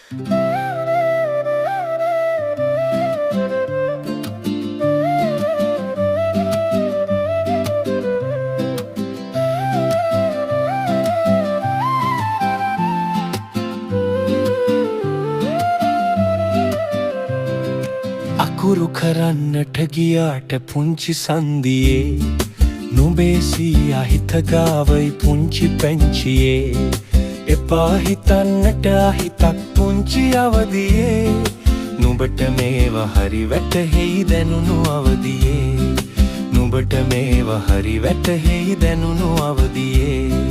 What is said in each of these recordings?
අකුරු කරන්නට ගියාට පුංචි සන්දියේ නුඹේ සීයා හිත ගාවයි පුංචි පැංචියේ එපා හිතන්නට අහිතක් පුංචි අවදියේ නුඹට මේවා හරි වැටහෙයි දැනුණු අවදියේ නුඹට මේවා හරි වැටහෙයි දැනුණු අවදියේ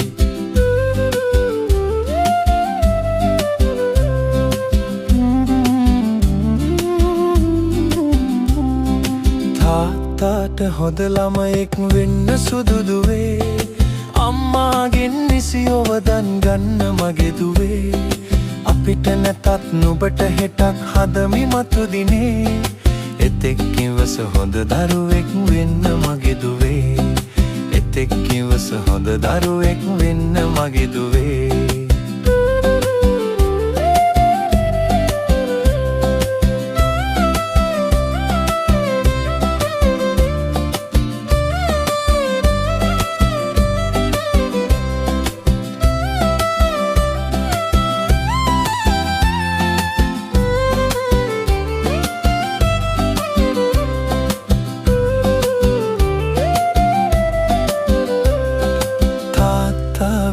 තාත්තාට හොඳ ළමයෙක් වෙන්න සුදුදුවේ අම්මාගෙන් නිසි ඔවදන් ගන්න මගේ දුවේ අපිට නැතත් නුඹට හෙටක් හදමි මතු දිනේ එතෙක් ඉවස හොඳ දරුවෙක් වෙන්න මගේ දුවේ එතෙක් ඉවස හොඳ දරුවෙක් වෙන්න මගේ දුවේ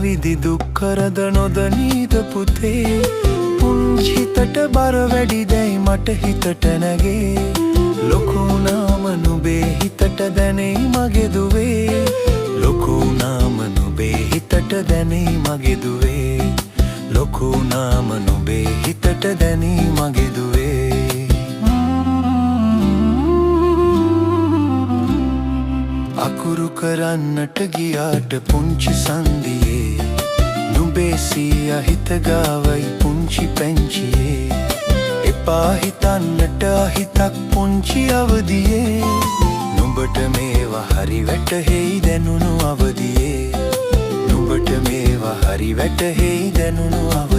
විදි දුක් කරද නොදනීද පුතේ පුංචිතට බර වැඩි දැයි මට හිතට නැගේ ලොකු වුණාම නුඹේ හිතට දැනෙයි මගේ දුවේ ලොකු වුණාම නුඹේ හිතට දැනෙයි මගේ දුවේ ලොකු වුණාම නුඹේ හිතට දැනෙයි මගේ දුවේ අකුරු කරන්නට ගියාට පුංචි සන්දියේ නුඹේ සීයා හිත ගාවයි පුංචි පැංචියේ එපා හිතන්නට අහිතක් පුංචි අවදියේ නුඹට මේවා හරි වැටහෙයි දැනුණු අවදියේ නුඹට මේවා හරි වැටහෙයි දැනුණු අවදියේ